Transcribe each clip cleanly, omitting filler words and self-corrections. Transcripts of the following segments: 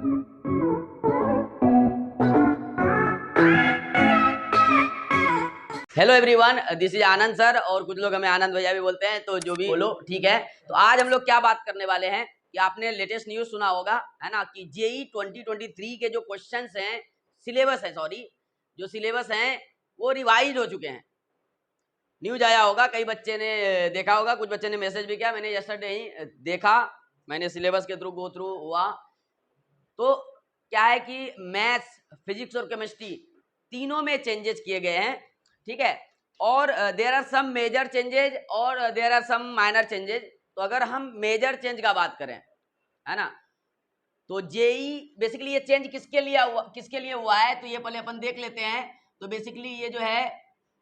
Hello everyone, this is Anand sir और कुछ लोग हमें आनंद भैया भी बोलते हैं, तो जो भी बोलो ठीक है। तो आज हम लोग क्या बात करने वाले हैं कि आपने लेटेस्ट न्यूज सुना होगा, है ना, कि जेई 2023 के जो क्वेश्चंस हैं, सिलेबस है, सॉरी, जो सिलेबस हैं वो रिवाइज हो चुके हैं। न्यूज आया होगा, कई बच्चे ने देखा होगा, कुछ बच्चे ने मैसेज भी किया, मैंने यस्टरडे ही देखा, मैंने सिलेबस के थ्रू गो थ्रू हुआ। तो क्या है कि मैथ्स, फिजिक्स और केमिस्ट्री तीनों में चेंजेस किए गए हैं, ठीक है। और there are some major changes और there are some minor changes. तो अगर हम मेजर चेंज का बात करें, है ना, तो जेई बेसिकली ये चेंज किसके लिए हुआ है, तो ये पहले अपन देख लेते हैं। तो बेसिकली ये जो है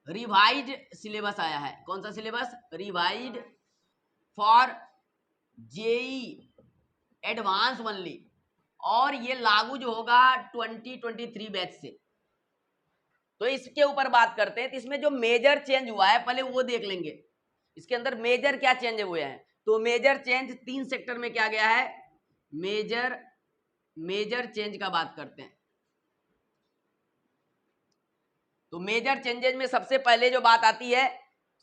रिवाइज सिलेबस आया है। कौन सा syllabus? Revise for JEE advance only, और ये लागू जो होगा 2023 बैच से। तो इसके ऊपर बात करते हैं। तो इसमें जो मेजर चेंज हुआ है पहले वो देख लेंगे, इसके अंदर मेजर क्या चेंज हुए हैं। तो मेजर चेंज 3 सेक्टर में क्या गया है, मेजर चेंज का बात करते हैं। तो मेजर चेंजेज में सबसे पहले जो बात आती है,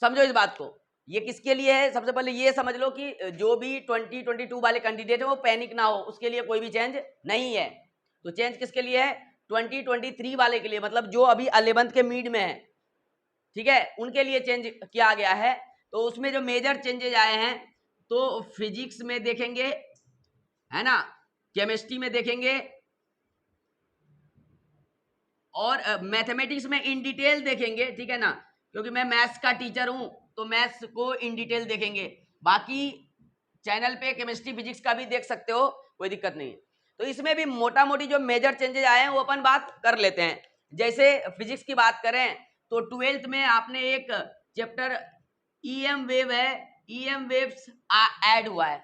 समझो इस बात को, ये किसके लिए है, सबसे पहले ये समझ लो कि जो भी 2022 वाले कैंडिडेट है वो पैनिक ना हो, उसके लिए कोई भी चेंज नहीं है। तो चेंज किसके लिए है? 2023 वाले के लिए, मतलब जो अभी 11th के मिड में है, ठीक है, उनके लिए चेंज किया गया है। तो उसमें जो मेजर चेंजेज आए हैं, तो फिजिक्स में देखेंगे, है ना, केमिस्ट्री में देखेंगे, और मैथमेटिक्स में इन डिटेल देखेंगे, ठीक है ना, क्योंकि मैं मैथ्स का टीचर हूं तो मैथ्स को इन डिटेल देखेंगे। बाकी चैनल पे केमिस्ट्री फिजिक्स का भी देख सकते हो, कोई दिक्कत नहीं है। तो इसमें भी मोटा मोटी जो मेजर चेंजेज आए हैं वो अपन बात कर लेते हैं। जैसे फिजिक्स की बात करें तो 12th में आपने एक चैप्टर ईएम वेव है, ईएम वेव्स ऐड हुआ है,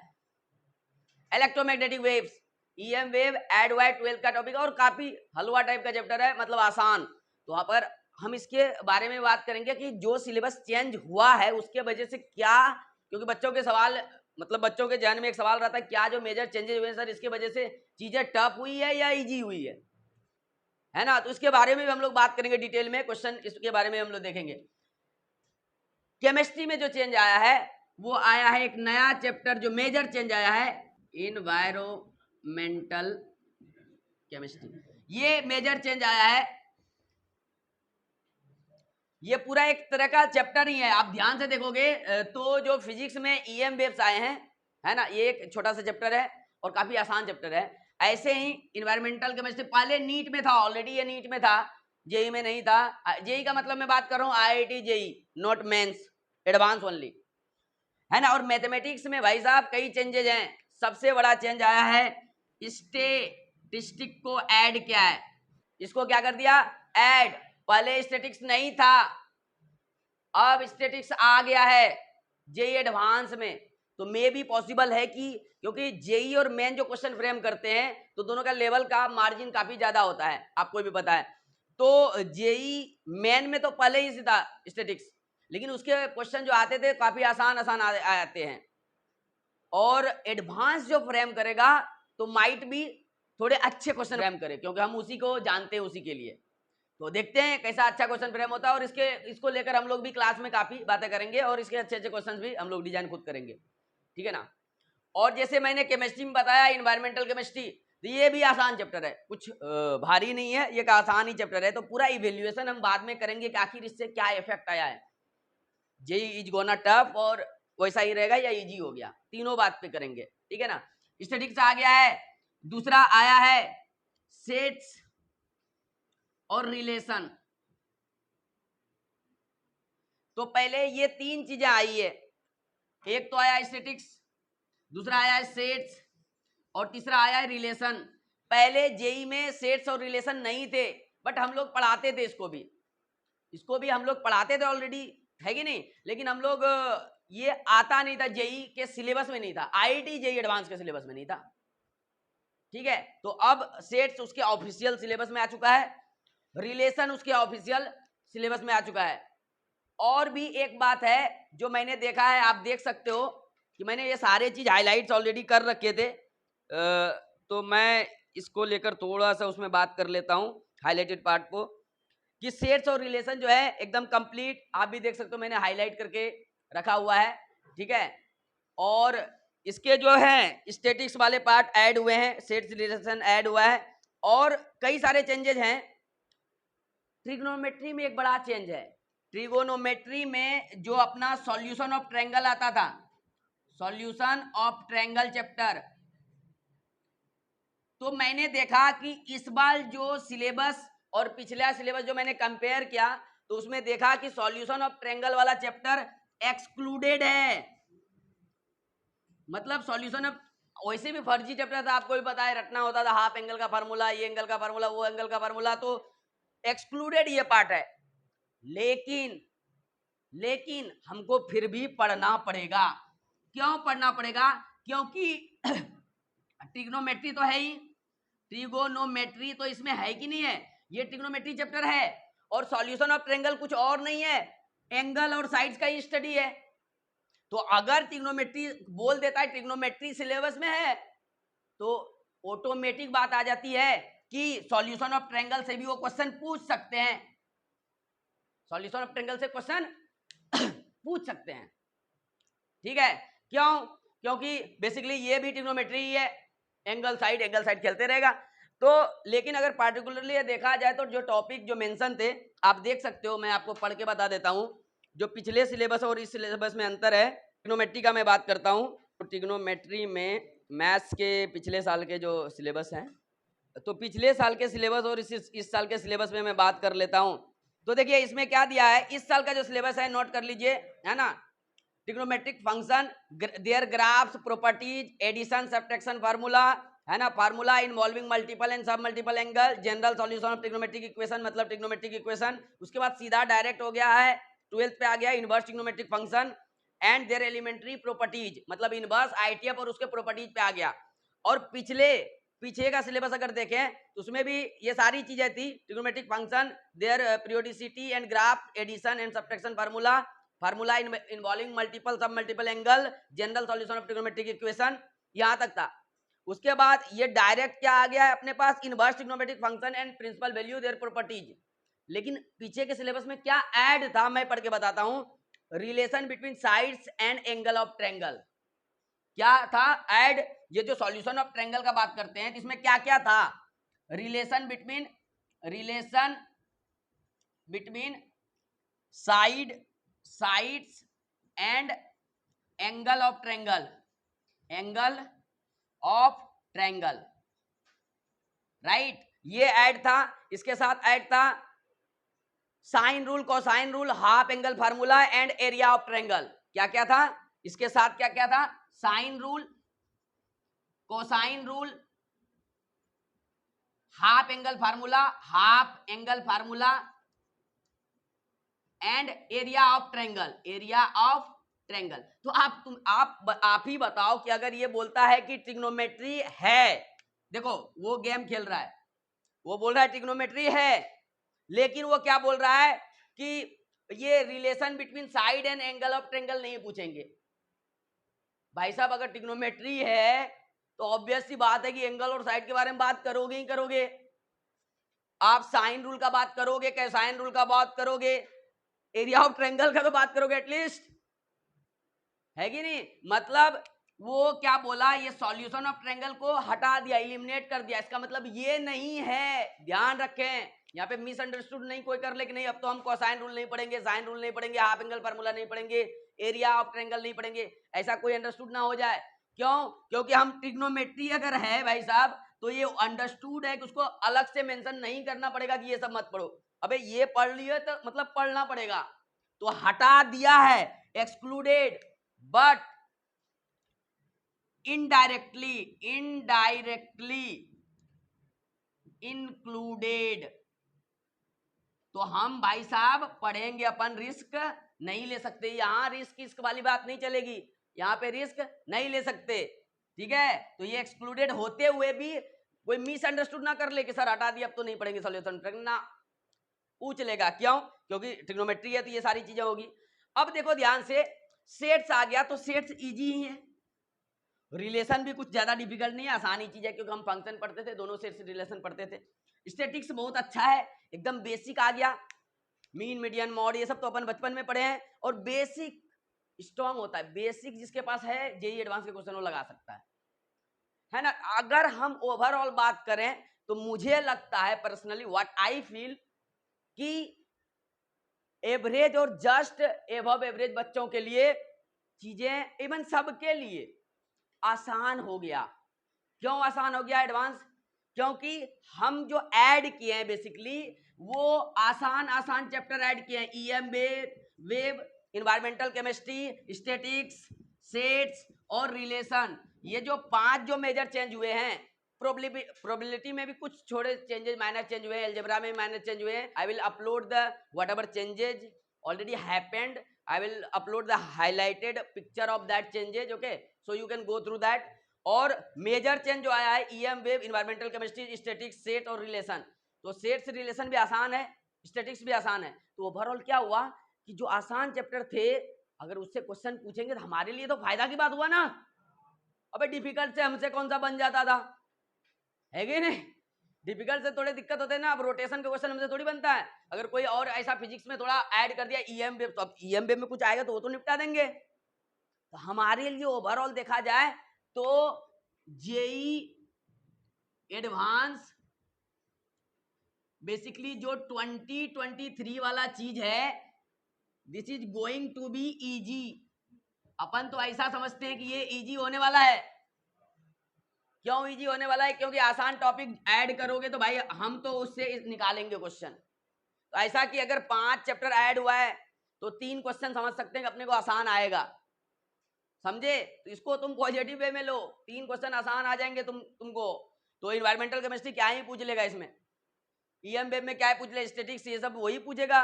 electromagnetic waves, EM wave add हुआ है 12th का टॉपिक, और काफी हलवा टाइप का चैप्टर है, मतलब आसान। तो वहां पर हम इसके बारे में बात करेंगे कि जो सिलेबस चेंज हुआ है उसके वजह से क्या, क्योंकि बच्चों के सवाल, मतलब बच्चों के ध्यान में एक सवाल रहता है, क्या जो मेजर चेंजेस हुए सर इसके वजह से चीजें टफ हुई है या इजी हुई है ना। तो इसके बारे में भी हम लोग बात करेंगे डिटेल में, क्वेश्चन इसके बारे में हम लोग देखेंगे। केमिस्ट्री में जो चेंज आया है वो आया है एक नया चैप्टर, जो मेजर चेंज आया है इन्वायरमेंटल केमिस्ट्री, ये मेजर चेंज आया है। ये पूरा एक तरह का चैप्टर ही है, आप ध्यान से देखोगे तो जो फिजिक्स में ईएम वेव्स आए हैं, है ना, ये एक छोटा सा चैप्टर है और काफी आसान चैप्टर है। ऐसे ही इन्वायरमेंटल केमिस्ट्री पहले नीट में था, ऑलरेडी ये नीट में था, जेई में नहीं था। जेई का मतलब मैं बात कर रहा हूँ IIT JEE, not mains, advance only, है ना। और मैथमेटिक्स में भाई साहब कई चेंजेज हैं। सबसे बड़ा चेंज आया है स्टैटिस्टिक को ऐड किया है, इसको क्या कर दिया, ऐड। पहले स्टैटिक्स नहीं था, अब स्टैटिक्स आ गया है जेई एडवांस में। तो मे भी पॉसिबल है कि, क्योंकि जेई और मेन जो क्वेश्चन फ्रेम करते हैं तो दोनों का लेवल का मार्जिन काफी ज्यादा होता है, आपको भी पता है। तो जेई मेन में तो पहले ही था स्टैटिक्स, लेकिन उसके क्वेश्चन जो आते थे काफी आसान आसान आते हैं, और एडवांस जो फ्रेम करेगा तो माइट भी थोड़े अच्छे क्वेश्चन फ्रेम करे, क्योंकि हम उसी को जानते हैं, उसी के लिए। तो देखते हैं कैसा अच्छा क्वेश्चन फ्रेम होता है, और इसको लेकर हम लोग भी क्लास में काफी बातें करेंगे, और इसके अच्छे अच्छे क्वेश्चन भी हम लोग डिजाइन खुद करेंगे, ठीक है ना। और जैसे मैंने केमिस्ट्री में बताया इन्वायरमेंटल केमिस्ट्री, तो ये भी आसान चैप्टर है, कुछ भारी नहीं है, ये एक आसान ही चैप्टर है। तो पूरा इवेल्युएशन हम बाद में करेंगे कि आखिर इससे क्या इफेक्ट आया है, जेई इज गोना टफ और वैसा ही रहेगा या इजी हो गया, तीनों बात पे करेंगे, ठीक है ना। स्टैटिक्स आ गया है। दूसरा आया है सेट्स और रिलेशन। तो पहले ये 3 चीजें आई है, एक तो आया स्टैटिक्स, दूसरा आया है सेट्स, और तीसरा आया है रिलेशन। पहले जेई में सेट्स और रिलेशन नहीं थे, बट हम लोग पढ़ाते थे, इसको भी हम लोग पढ़ाते थे ऑलरेडी, है कि नहीं, लेकिन हम लोग ये आता नहीं था, जेई के सिलेबस में नहीं था, आईआईटी जेई एडवांस के सिलेबस में नहीं था, ठीक है। तो अब सेट्स उसके ऑफिशियल सिलेबस में आ चुका है, रिलेशन उसके ऑफिशियल सिलेबस में आ चुका है। और भी एक बात है जो मैंने देखा है, आप देख सकते हो कि मैंने ये सारे चीज हाईलाइट्स ऑलरेडी कर रखे थे, तो मैं इसको लेकर थोड़ा सा उसमें बात कर लेता हूं, हाईलाइटेड पार्ट को, कि सेट्स और रिलेशन जो है एकदम कंप्लीट, आप भी देख सकते हो मैंने हाईलाइट करके रखा हुआ है, ठीक है। और इसके जो है स्टैटिक्स वाले पार्ट ऐड हुए हैं, सेट्स रिलेशन ऐड हुआ है, और कई सारे चेंजेस हैं। ट्रिग्नोमेट्री में एक बड़ा चेंज है। ट्रिगोनोमेट्री में जो अपना सॉल्यूशन ऑफ ट्रायंगल आता था, सॉल्यूशन ऑफ ट्रायंगल चैप्टर, तो मैंने देखा कि इस बार जो सिलेबस और पिछला सिलेबस जो मैंने कंपेयर किया, तो उसमें देखा कि सॉल्यूशन ऑफ ट्रायंगल वाला चैप्टर एक्सक्लूडेड है। मतलब सॉल्यूशन ऑफ, वैसे भी फर्जी चैप्टर था, आपको भी पता है, रटना होता था हाफ एंगल का फार्मूला, ये एंगल का फार्मूला, वो एंगल का फार्मूला, तो एक्सक्लूडेड ये पार्ट है। लेकिन हमको फिर भी पढ़ना पड़ेगा। क्यों पढ़ना पड़ेगा? क्योंकि ट्रिग्नोमेट्री तो है ही, ट्रिगोनोमेट्री तो इसमें है कि नहीं है, ये ट्रिग्नोमेट्री चैप्टर है, और सॉल्यूशन ऑफ ट्रायंगल कुछ और नहीं है, एंगल और साइड्स का ही स्टडी है। तो अगर ट्रिग्नोमेट्री बोल देता है ट्रिग्नोमेट्री सिलेबस में है, तो ऑटोमेटिक बात आ जाती है कि सॉल्यूशन ऑफ ट्रायंगल से भी वो क्वेश्चन पूछ सकते हैं, सॉल्यूशन ऑफ ट्रायंगल से क्वेश्चन पूछ सकते हैं, ठीक है। क्यों? क्योंकि बेसिकली ये भी ट्रिग्नोमेट्री ही है, एंगल साइड खेलते रहेगा। तो लेकिन अगर पार्टिकुलरली देखा जाए तो जो टॉपिक जो मेंशन थे, आप देख सकते हो, मैं आपको पढ़ के बता देता हूं जो पिछले सिलेबस और इस सिलेबस में अंतर है। ट्रिग्नोमेट्री का मैं बात करता हूं, तो ट्रिग्नोमेट्री में मैथ्स के पिछले साल के जो सिलेबस हैं, तो पिछले साल के सिलेबस और इस साल के सिलेबस में मैं बात कर लेता हूं। तो देखिए इसमें क्या दिया है, इस साल का जो सिलेबस है नोट कर लीजिए, है ना। Trigonometric function, their graphs, properties, addition, subtraction formula, है ना, formula involving multiple and sub multiple angle, general solution of trigonometric equation, मतलब ट्रिग्नोमेट्रिक इक्वेशन। उसके बाद सीधा डायरेक्ट हो गया है 12th पे आ गया inverse trigonometric function and their elementary properties, मतलब इनवर्स, आईटीएफ और उसके प्रॉपर्टीज पे आ गया। और पीछे का सिलेबस अगर देखें तो उसमें भी ये सारी चीजें थी, trigonometric function, their periodicity and graph, addition and subtraction formula, formula involving multiple sub multiple angle, general solution of trigonometric equation, यहां तक था। उसके बाद ये डायरेक्ट क्या आ गया है अपने पास, inverse trigonometric function and principal value their properties. लेकिन पीछे के सिलेबस में क्या ऐड था मैं पढ़ के बताता हूं, relation between sides and angle of triangle. क्या था ऐड? ये जो सॉल्यूशन ऑफ ट्रायंगल का बात करते हैं, इसमें क्या क्या था, relation between sides and angle of triangle, right, ये ऐड था। इसके साथ ऐड था sine rule, cosine rule, half angle formula and area of triangle. क्या क्या था इसके साथ, क्या क्या था, sine rule, cosine rule, half angle formula and area of triangle. तो आप ही बताओ कि अगर ये बोलता है कि ट्रिग्नोमेट्री है, देखो वो गेम खेल रहा है, वो बोल रहा है ट्रिग्नोमेट्री है, लेकिन वो क्या बोल रहा है कि ये relation between side and angle of triangle नहीं पूछेंगे। भाई साहब अगर ट्रिग्नोमेट्री है तो ऑब्वियस सी बात है कि एंगल और साइड के बारे में बात करोगे ही करोगे। आप साइन रूल का बात करोगे, कोसाइन रूल का बात करोगे, एरिया ऑफ ट्रायंगल का तो बात करोगे एटलीस्ट, है कि नहीं। मतलब वो क्या बोला, ये सॉल्यूशन ऑफ ट्रायंगल को हटा दिया, एलिमिनेट कर दिया। इसका मतलब ये नहीं है, ध्यान रखें, यहाँ पे मिसअंडरस्टूड नहीं कोई कर ले कि नहीं अब तो हम कोसाइन रूल नहीं पढ़ेंगे, साइन रूल नहीं पढ़ेंगे, हाफ एंगल फार्मूला नहीं पढ़ेंगे, एरिया ऑफ ट्रायंगल नहीं पढ़ेंगे, ऐसा कोई अंडरस्टूड ना हो जाए। क्यों? क्योंकि हम ट्रिग्नोमेट्री अगर है भाई साहब, तो ये अंडरस्टूड है कि उसको अलग से मेंशन नहीं करना पड़ेगा कि ये सब मत पढ़ो। अबे ये पढ़ लिए तो मतलब पढ़ना पड़ेगा, तो हटा दिया है, एक्सक्लूडेड, बट इनडायरेक्टली इंक्लूडेड। तो हम भाई साहब पढ़ेंगे, अपन रिस्क नहीं ले सकते, यहां रिस्क वाली बात नहीं चलेगी, यहां पे रिस्क नहीं ले सकते, ठीक है। तो ये एक्सक्लूडेड होते हुए भी कोई मिसअंडरस्टूड ना कर ले कि सर हटा दिया अब तो नहीं पढ़ेंगे सॉल्यूशन, ना पूछ लेगा। क्यों? क्योंकि ट्रिग्नोमेट्री है तो ये सारी चीजें होगी। अब देखो ध्यान से, सेट्स आ गया तो सेट्स इजी ही है, रिलेशन भी कुछ ज्यादा डिफिकल्ट नहीं है, आसानी चीज है, क्योंकि हम फंक्शन पढ़ते थे, दोनों सेट से रिलेशन पढ़ते थे। स्टैटिक्स बहुत अच्छा है, एकदम बेसिक आ गया, मीन मीडियन मॉड ये सब तो अपन बचपन में पढ़े हैं, और बेसिक स्ट्रांग होता है, बेसिक जिसके पास है जेई एडवांस के क्वेश्चन वो लगा सकता है ना। अगर हम ओवरऑल बात करें तो मुझे लगता है पर्सनली व्हाट आई फील कि एवरेज और जस्ट एबव एवरेज बच्चों के लिए चीजें इवन सबके लिए आसान हो गया। क्यों आसान हो गया एडवांस? क्योंकि हम जो ऐड किए हैं बेसिकली वो आसान आसान चैप्टर ऐड किए हैं, EM wave, environmental chemistry, statics, sets और रिलेशन। ये जो 5 जो मेजर चेंज हुए हैं, प्रोबेबिलिटी में भी कुछ छोटे चेंजेस माइनर चेंज हुए हैं, अलजेब्रा में माइनर चेंज हुए हैं। I will upload the whatever changes already happened, I will upload the highlighted picture of that changes, okay, so you can go through that। और मेजर चेंज जो आया है EM wave, environmental chemistry, statics, set और relation, तो set से relation भी आसान है, स्टैटिक्स भी आसान है। तो ओवरऑल क्या हुआ कि जो आसान चैप्टर थे अगर उससे क्वेश्चन पूछेंगे तो हमारे लिए तो फायदा की बात हुआ ना। अबे डिफिकल्ट से हमसे कौन सा बन जाता था, है कि नहीं? डिफिकल्ट से थोड़े दिक्कत होते हैं ना, अब रोटेशन का क्वेश्चन हमसे थोड़ी बनता है। अगर कोई और ऐसा फिजिक्स में थोड़ा ऐड कर दिया ईएम वेव, तो अब ईएम वेव में कुछ आएगा तो वो तो निपटा देंगे। तो हमारे लिए ओवरऑल देखा जाए तो जेई एडवांस बेसिकली जो 2023 वाला चीज है, this is going to be easy. अपन तो ऐसा समझते हैं कि ये इजी होने वाला है। क्यों इजी होने वाला है? क्योंकि आसान टॉपिक ऐड करोगे तो भाई हम तो उससे निकालेंगे क्वेश्चन। तो ऐसा कि अगर 5 चैप्टर ऐड हुआ है तो 3 क्वेश्चन समझ सकते हैं कि अपने को आसान आएगा, समझे? तो इसको तुम पॉजिटिव वे में लो, 3 क्वेश्चन आसान आ जाएंगे तुमको। तो इन्वायरमेंटल केमिस्ट्री क्या ही पूछ लेगा इसमें, ईएम वेव में क्या पूछ ले, स्टैटिक्स ये सब वही पूछेगा,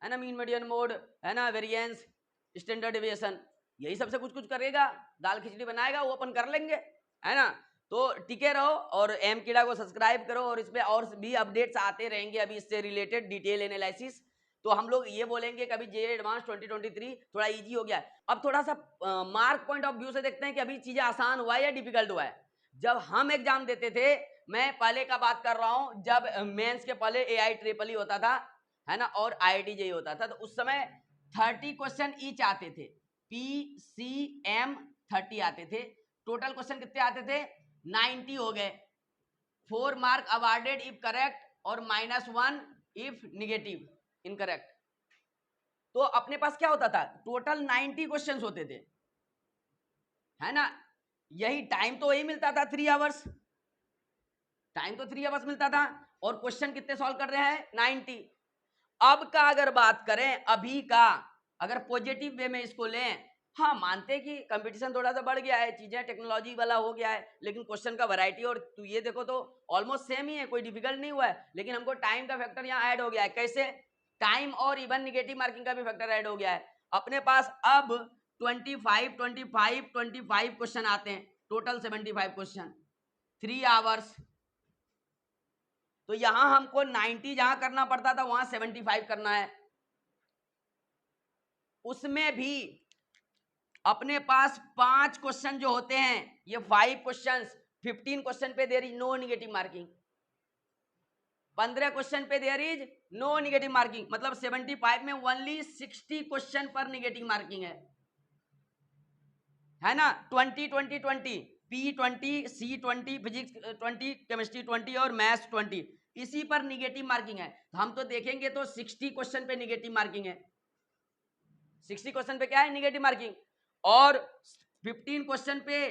है ना, मीन मीडियन मोड, है ना, वेरिएंस, स्टैंडर्ड डेविएशन, यही सबसे कुछ कुछ करेगा, दाल खिचड़ी बनाएगा, वो अपन कर लेंगे, है ना। तो टिके रहो और एम कीड़ा को सब्सक्राइब करो, और इस पे और भी अपडेट्स आते रहेंगे अभी इससे रिलेटेड डिटेल एनालिसिस। तो हम लोग ये बोलेंगे कि अभी जेईई एडवांस 2023 थोड़ा इजी हो गया है। अब थोड़ा सा मार्क पॉइंट ऑफ व्यू से देखते हैं कि अभी चीजें आसान हुआ है या डिफिकल्ट हुआ है। जब हम एग्जाम देते थे, मैं पहले का बात कर रहा हूं, जब मेंस के पहले एआई ट्रिपल ई होता था, है ना, और आईआईटी जेईई होता था, तो उस समय 30 क्वेश्चन ईच आते थे, पीसीएम 30 आते थे। टोटल क्वेश्चन कितने आते थे? 90 हो गए। 4 मार्क अवार्डेड इफ करेक्ट और -1 इफ निगेटिव इनकरेक्ट। तो अपने पास क्या होता था? टोटल 90 क्वेश्चंस होते थे, है ना। यही टाइम तो वही मिलता था 3 आवर्स, टाइम तो 3 आवर्स मिलता था, और क्वेश्चन कितने सॉल्व कर रहे हैं? 90। अब का अगर बात करें, अभी का अगर पॉजिटिव वे में इसको लें, हाँ मानते हैं कि कंपटीशन थोड़ा सा बढ़ गया है, चीजें टेक्नोलॉजी वाला हो गया है, लेकिन क्वेश्चन का वैरायटी और तू ये देखो तो ऑलमोस्ट सेम ही है, कोई डिफिकल्ट नहीं हुआ है। लेकिन हमको टाइम का फैक्टर यहाँ ऐड हो गया है। कैसे? टाइम और इवन निगेटिव मार्किंग का भी फैक्टर ऐड हो गया है। अपने पास अब 25 क्वेश्चन आते हैं, टोटल 75 क्वेश्चन, 3 आवर्स। तो यहां हमको 90 जहां करना पड़ता था वहां 75 करना है। उसमें भी अपने पास 5 क्वेश्चन जो होते हैं, ये 5 क्वेश्चंस, 15 क्वेश्चन पे there is no negative marking, 15 question पे there is no negative marking, मतलब 75 में ओनली 60 क्वेश्चन पर निगेटिव मार्किंग है ना। 20 P20, C20, फिजिक्स 20, केमिस्ट्री 20 और मैथ्स 20, इसी पर निगेटिव मार्किंग है। हम तो देखेंगे तो 60 क्वेश्चन पे निगेटिव मार्किंग है, 60 क्वेश्चन पे क्या है? Negative marking. और 15 क्वेश्चन पे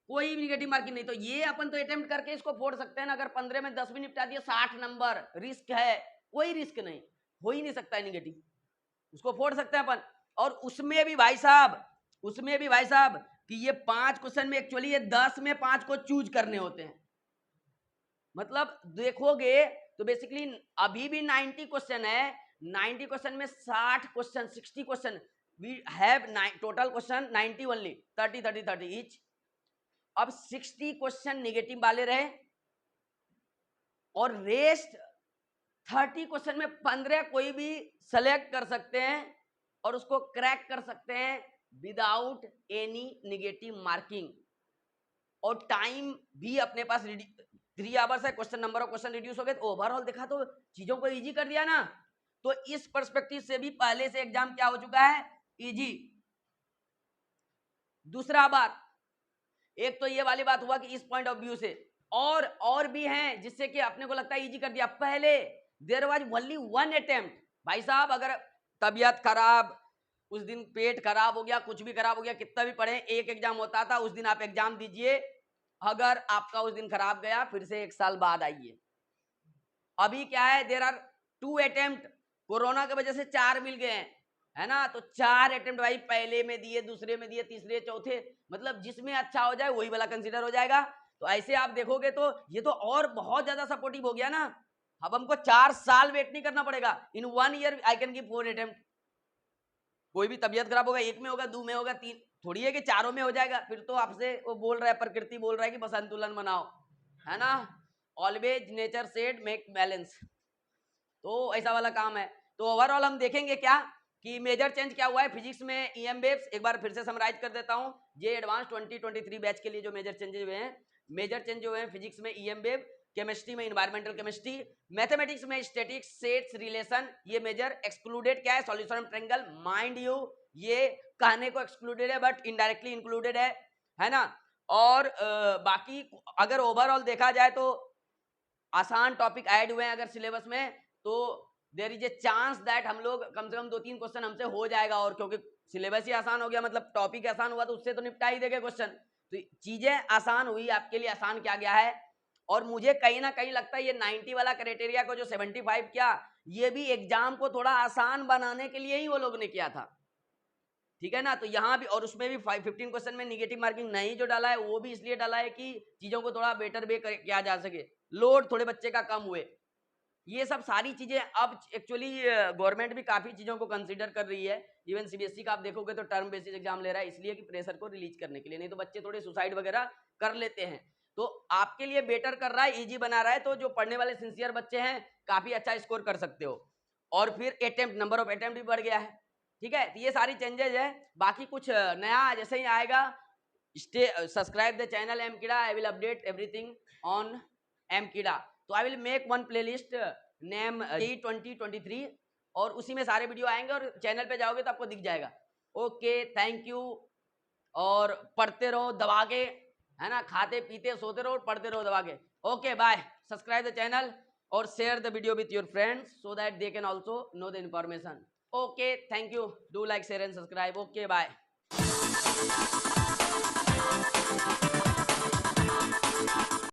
कोई निगेटिव मार्किंग नहीं। तो ये अपन तो अटेम्प्ट करके इसको फोड़ सकते हैं ना, अगर 15 में 10 भी निपटा दिया, 60 नंबर, रिस्क है? कोई रिस्क नहीं, हो ही नहीं सकता है निगेटिव, उसको फोड़ सकते हैं अपन। और उसमें भी भाई साहब कि ये 5 क्वेश्चन में एक्चुअली ये 10 में 5 को चूज करने होते हैं। मतलब देखोगे तो बेसिकली अभी भी 90 क्वेश्चन है, 90 क्वेश्चन में 60 question, 60 question, we have total question 90 only, 30 each. अब 60 क्वेश्चन निगेटिव वाले रहे, और रेस्ट 30 क्वेश्चन में 15 कोई भी सेलेक्ट कर सकते हैं और उसको क्रैक कर सकते हैं विदाउट एनी निगेटिव मार्किंग। और टाइम भी अपने पास 3 आवर्स है, question number of question reduce हो गए, तो ओवरऑल देखा तो चीजों को इजी कर दिया ना। तो इस पर्सपेक्टिव से भी पहले से एग्जाम क्या हो चुका है, इजी। दूसरा बात, एक तो ये वाली बात हुआ कि इस पॉइंट ऑफ व्यू से, और भी हैं जिससे कि अपने को लगता है इजी कर दिया। पहले देयर वाज ओनली 1 अटेम्प्ट। भाई साहब अगर तबीयत खराब, उस दिन पेट खराब हो गया, कुछ भी खराब हो गया, कितना भी पढ़े, एक एग्जाम होता था, उस दिन आप एग्जाम दीजिए, अगर आपका उस दिन खराब गया फिर से 1 साल बाद आइए। अभी क्या है, देयर आर 2 अटेम्प्ट, कोरोना की वजह से 4 मिल गए हैं, है ना। तो 4 अटेम्प्ट भाई, पहले में दिए, दूसरे में दिए, तीसरे, चौथे, मतलब जिसमें अच्छा हो जाए वही वाला कंसीडर हो जाएगा। तो ऐसे आप देखोगे तो ये तो और बहुत ज्यादा सपोर्टिव हो गया ना। अब हमको 4 साल वेट नहीं करना पड़ेगा, इन 1 year I can give 4 attempt. कोई भी तबियत खराब होगा, 1 में होगा, 2 में होगा, 3, थोड़ी है कि 4 में हो जाएगा। फिर तो आपसे वो बोल रहा है, प्रकृति बोल रहा है कि बस संतुलन बनाओ, है ना। Always nature said make balance, तो ऐसा वाला काम है। तो ओवरऑल हम देखेंगे क्या कि मेजर चेंज क्या हुआ है फिजिक्स में, ईएम वेव्स। एक बार फिर से समराइज कर देता हूं, जे एडवांस 2023 बैच के लिए जो मेजर चेंजेस हुए हैं, मेजर चेंज जो है फिजिक्स में ईएम वेव, केमिस्ट्री में इन्वायरमेंटल केमिस्ट्री, मैथमेटिक्स में स्टैटिक्स, सेट्स, रिलेशन, ये मेजर। एक्सक्लूडेड क्या है, solution of triangle, mind you ये कहने को एक्सक्लूडेड है बट इनडायरेक्टली इंक्लूडेड है ना। और बाकी अगर ओवरऑल देखा जाए तो आसान टॉपिक ऐड हुए हैं अगर सिलेबस में, तो there is a chance that हम लोग कम से कम 2-3 क्वेश्चन हमसे हो जाएगा। और क्योंकि सिलेबस ही आसान हो गया, मतलब टॉपिक आसान हुआ, तो उससे तो निपटा ही देंगे क्वेश्चन। तो चीजें आसान हुई, आपके लिए आसान किया गया है। और मुझे कहीं ना कहीं लगता है ये 90 वाला क्राइटेरिया को जो 75 किया, ये भी एग्जाम को थोड़ा आसान बनाने के लिए ही वो लोग ने किया था, ठीक है ना। तो यहाँ भी, और उसमें भी 15 क्वेश्चन में निगेटिव मार्किंग नहीं जो डाला है, वो भी इसलिए डाला है कि चीजों को थोड़ा बेटर वे किया जा सके, लोड थोड़े बच्चे का कम हुए। ये सब सारी चीजें अब एक्चुअली गवर्नमेंट भी काफी चीजों को कंसीडर कर रही है। इवन सीबीएसई का आप देखोगे तो टर्म बेसिस एग्जाम ले रहा है, इसलिए कि प्रेशर को रिलीज करने के लिए, नहीं तो बच्चे थोड़े सुसाइड वगैरह कर लेते हैं। तो आपके लिए बेटर कर रहा है, इजी बना रहा है, तो जो पढ़ने वाले सिंसियर बच्चे हैं काफी अच्छा स्कोर कर सकते हो। और फिर अटेम्प्ट, नंबर ऑफ अटेम्प्ट भी बढ़ गया है, ठीक है। तो ये सारी चेंजेस है। बाकी कुछ नया जैसे ही आएगा, stay subscribe the channel M कीड़ा, I will update everything on M कीड़ा। तो I will make one playlist name JEE 2023, और उसी में सारे वीडियो आएंगे, और चैनल पे जाओगे तो आपको दिख जाएगा। Okay, thank you. और पढ़ते रहो दबा के, है ना, खाते पीते सोते रहो, पढ़ते रहो दबा के। Okay bye, subscribe the channel और share the video with your friends so that they can also know the information. Okay, thank you. Do like, share and subscribe. Okay, bye.